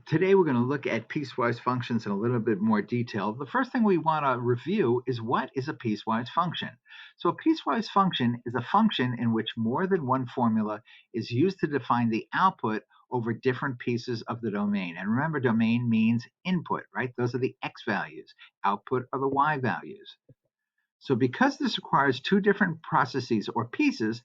Today we're going to look at piecewise functions in a little bit more detail. The first thing we want to review is what is a piecewise function. So a piecewise function is a function in which more than one formula is used to define the output over different pieces of the domain. And remember, domain means input, right? Those are the x values. Output are the y values. So because this requires two different processes or pieces,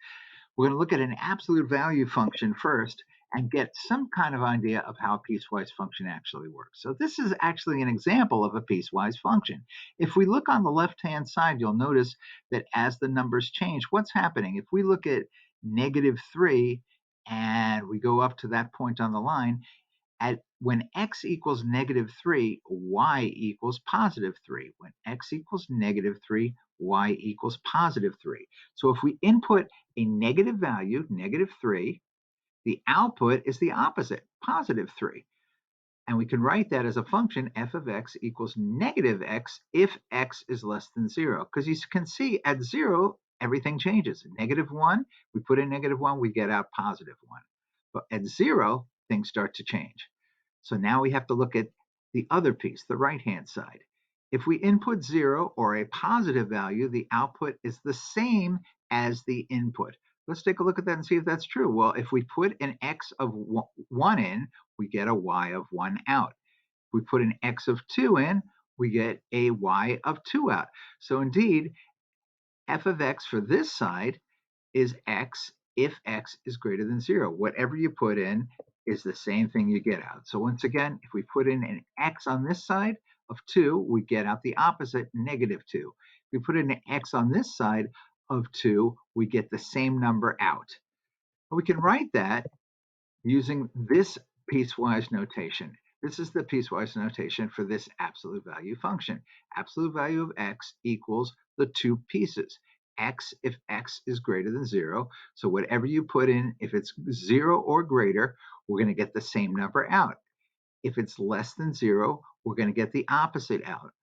we're going to look at an absolute value function first and get some kind of idea of how a piecewise function actually works. So this is actually an example of a piecewise function. If we look on the left-hand side, you'll notice that as the numbers change, what's happening? If we look at -3 and we go up to that point on the line, when x equals -3, y equals +3. When x equals -3, y equals +3. So if we input a negative value, -3, the output is the opposite, +3. And we can write that as a function, f of x equals -x if x is less than 0. Because you can see at 0, everything changes. -1, we put in -1, we get out +1. But at 0, things start to change. So now we have to look at the other piece, the right-hand side. If we input 0 or a positive value, the output is the same as the input. Let's take a look at that and see if that's true. Well, if we put an x of 1 in, we get a y of 1 out. If we put an x of 2 in, we get a y of 2 out. So indeed, f of x for this side is x if x is greater than 0. Whatever you put in is the same thing you get out. So once again, if we put in an x on this side of 2, we get out the opposite, -2. If we put in an x on this side of 2, we get the same number out. We can write that using this piecewise notation. This is the piecewise notation for this absolute value function. Absolute value of x equals the two pieces. X if x is greater than 0. So whatever you put in, if it's 0 or greater, we're going to get the same number out. If it's less than 0, we're going to get the opposite out.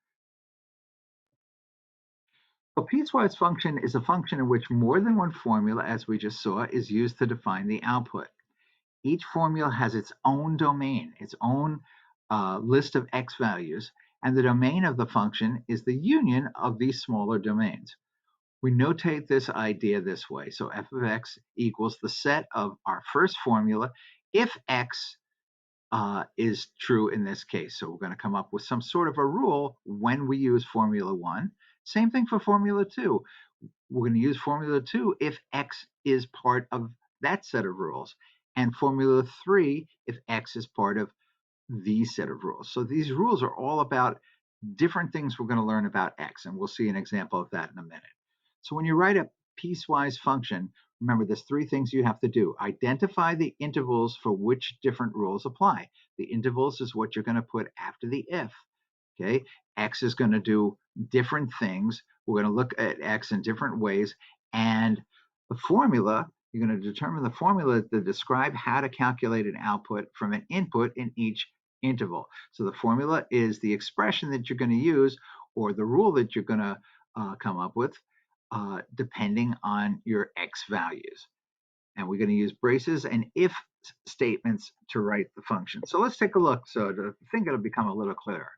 A piecewise function is a function in which more than one formula, as we just saw, is used to define the output. Each formula has its own domain, its own list of x values, and the domain of the function is the union of these smaller domains. We notate this idea this way. So f of x equals the set of our first formula if x is true in this case. So we're going to come up with some sort of a rule when we use formula 1. Same thing for formula 2. We're going to use formula 2 if x is part of that set of rules, and formula 3 if x is part of these set of rules. So these rules are all about different things we're going to learn about x, and we'll see an example of that in a minute. So when you write a piecewise function, remember there's three things you have to do. Identify the intervals for which different rules apply. The intervals is what you're going to put after the if. Okay, x is going to do different things. We're going to look at x in different ways, and the formula, you're going to determine the formula to describe how to calculate an output from an input in each interval. So the formula is the expression that you're going to use or the rule that you're going to come up with depending on your x values. And we're going to use braces and if statements to write the function. So let's take a look. So I think it'll become a little clearer.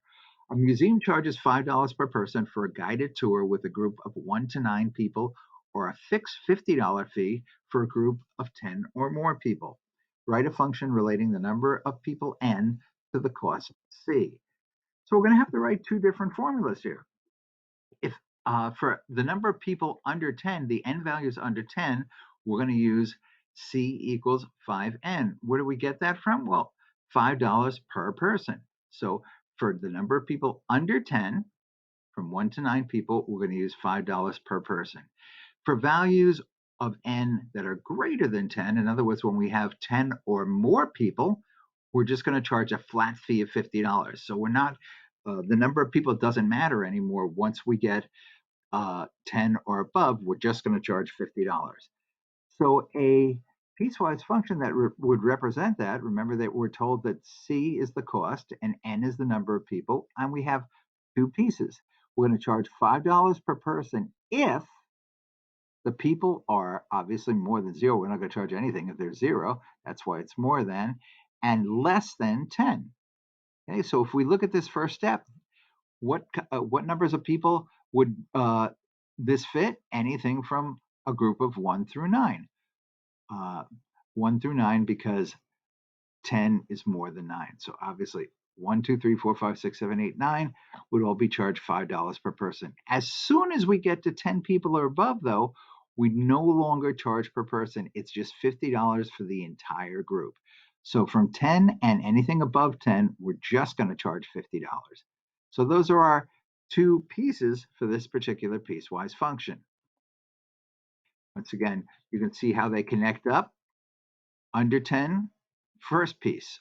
A museum charges $5 per person for a guided tour with a group of 1 to 9 people, or a fixed $50 fee for a group of 10 or more people. Write a function relating the number of people n to the cost c. So we're going to have to write two different formulas here. If for the number of people under 10, the n value is under 10, we're going to use c equals 5n. Where do we get that from? Well, $5 per person. So for the number of people under 10, from 1 to 9 people, we're going to use $5 per person. For values of n that are greater than 10, in other words, when we have 10 or more people, we're just going to charge a flat fee of $50. So we're not, the number of people doesn't matter anymore. Once we get 10 or above, we're just going to charge $50. So a piecewise function that would represent that, remember that we're told that c is the cost and n is the number of people, and we have two pieces. We're going to charge $5 per person if the people are obviously more than 0. We're not going to charge anything if they're 0. That's why it's more than. and less than 10. Okay, so if we look at this first step, what numbers of people would this fit? Anything from a group of 1 through 9. Uh, 1 through 9 because 10 is more than 9. So obviously 1, 2, 3, 4, 5, 6, 7, 8, 9 would all be charged $5 per person. As soon as we get to 10 people or above, though, we no longer charge per person. It's just $50 for the entire group. So from 10 and anything above 10, we're just going to charge $50. So those are our two pieces for this particular piecewise function. Once again, you can see how they connect up. Under 10, first piece.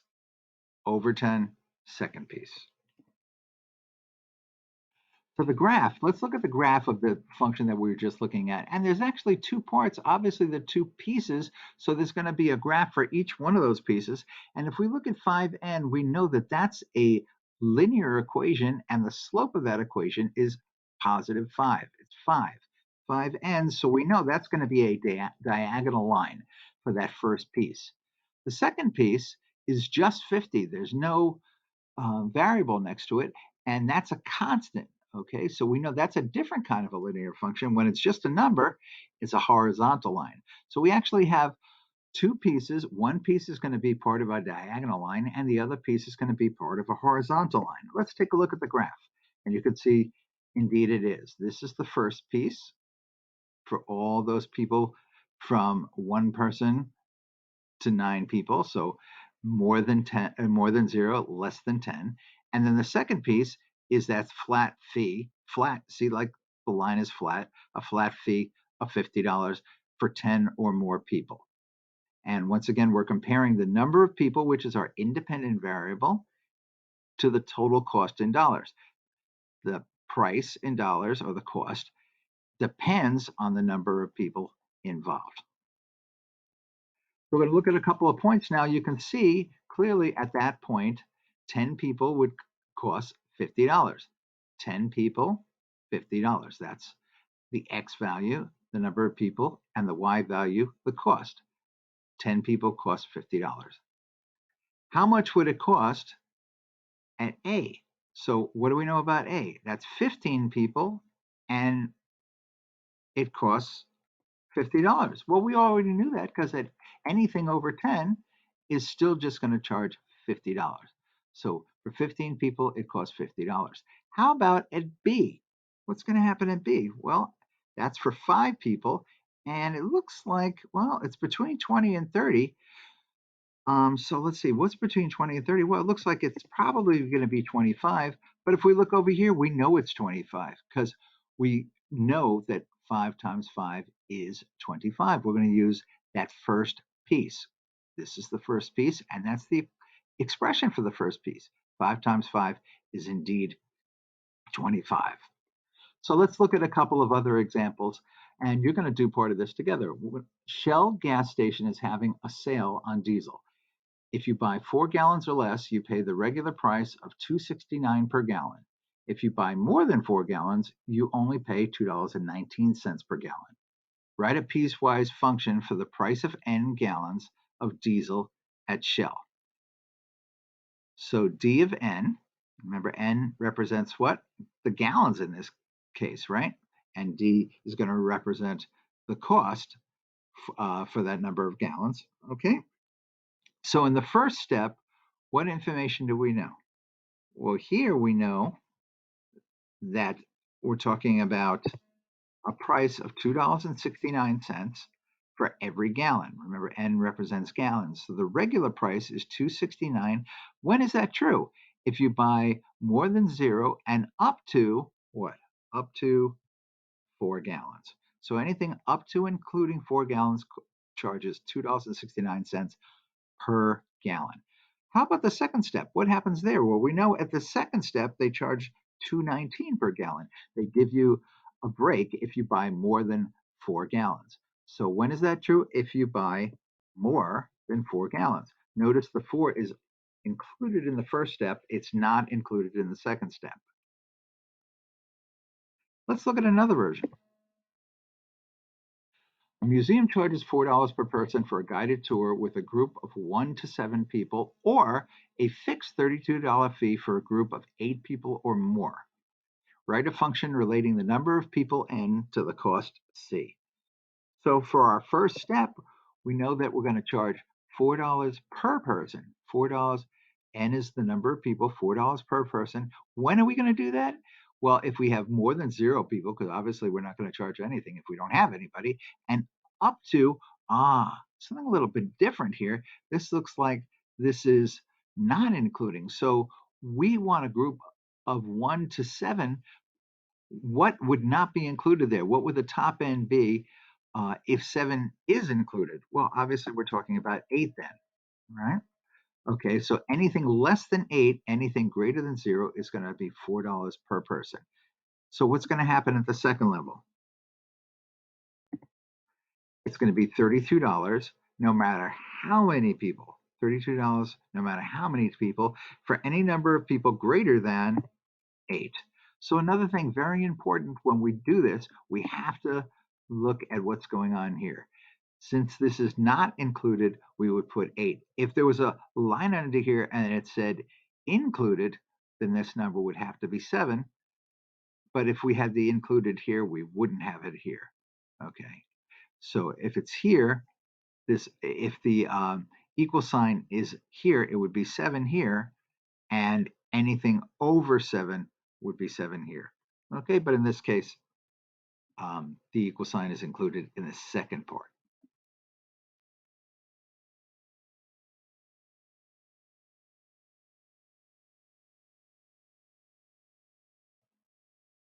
Over 10, second piece. So the graph, let's look at the graph of the function that we were just looking at. And there's actually two parts, obviously the two pieces. So there's going to be a graph for each one of those pieces. And if we look at 5n, we know that that's a linear equation and the slope of that equation is positive 5. It's 5. 5n, so we know that's going to be a diagonal line for that first piece. The second piece is just 50. There's no variable next to it, and that's a constant. Okay, so we know that's a different kind of a linear function. When it's just a number, it's a horizontal line. So we actually have two pieces. One piece is going to be part of a diagonal line, and the other piece is going to be part of a horizontal line. Let's take a look at the graph, and you can see, indeed it is. This is the first piece for all those people from 1 person to 9 people. So more than 10, more than 0, less than 10. And then the second piece is that flat fee, flat, see, like the line is flat, a flat fee of $50 for 10 or more people. And once again, we're comparing the number of people, which is our independent variable, to the total cost in dollars. The price in dollars, or the cost, depends on the number of people involved. We're going to look at a couple of points now. You can see clearly at that point, 10 people would cost $50. 10 people, $50. That's the X value, the number of people, and the Y value, the cost. 10 people cost $50. How much would it cost at A? So what do we know about A? That's 15 people, and it costs $50. Well, we already knew that because at anything over 10 is still just going to charge $50. So for 15 people, it costs $50. How about at B? What's going to happen at B? Well, that's for 5 people, and it looks like, well, it's between 20 and 30. So let's see, what's between 20 and 30? Well, it looks like it's probably going to be 25. But if we look over here, we know it's 25 because we know that 5 times 5 is 25. We're going to use that first piece. This is the first piece, and that's the expression for the first piece. 5 times 5 is indeed 25. So let's look at a couple of other examples, and you're going to do part of this together. Shell gas station is having a sale on diesel. If you buy 4 gallons or less, you pay the regular price of $2.69 per gallon. If you buy more than 4 gallons, you only pay $2.19 per gallon. Write a piecewise function for the price of n gallons of diesel at Shell. So D of n, remember n represents what? The gallons in this case, right? And D is going to represent the cost for that number of gallons, okay? So in the first step, what information do we know? Well, here we know that we're talking about a price of $2.69 for every gallon. Remember, N represents gallons. So the regular price is $2.69. When is that true? If you buy more than 0 and up to what? Up to 4 gallons. So anything up to including 4 gallons charges $2.69 per gallon. How about the second step? What happens there? Well, we know at the second step, they charge $2.19 per gallon. They give you a break if you buy more than 4 gallons. So when is that true? If you buy more than 4 gallons. Notice the 4 is included in the first step. It's not included in the second step. Let's look at another version. A museum charges $4 per person for a guided tour with a group of 1 to 7 people, or a fixed $32 fee for a group of 8 people or more. Write a function relating the number of people N to the cost C. So for our first step, we know that we're going to charge $4 per person. $4, N is the number of people, $4 per person. When are we going to do that? Well, if we have more than 0 people, because obviously we're not going to charge anything if we don't have anybody, and up to, something a little bit different here. This looks like this is not including. So we want a group of 1 to 7. What would not be included there? What would the top end be if 7 is included? Well, obviously, we're talking about 8 then, right? Okay, so anything less than 8, anything greater than 0 is going to be $4 per person. So what's going to happen at the second level? It's going to be $32 no matter how many people. $32 no matter how many people for any number of people greater than 8. So another thing very important when we do this, we have to look at what's going on here. Since this is not included, we would put 8. If there was a line under here and it said included, then this number would have to be 7. But if we had the included here, we wouldn't have it here. Okay. So if it's here, if the equal sign is here, it would be 7 here, and anything over 7 would be 7 here. Okay, but in this case, the equal sign is included in the second part.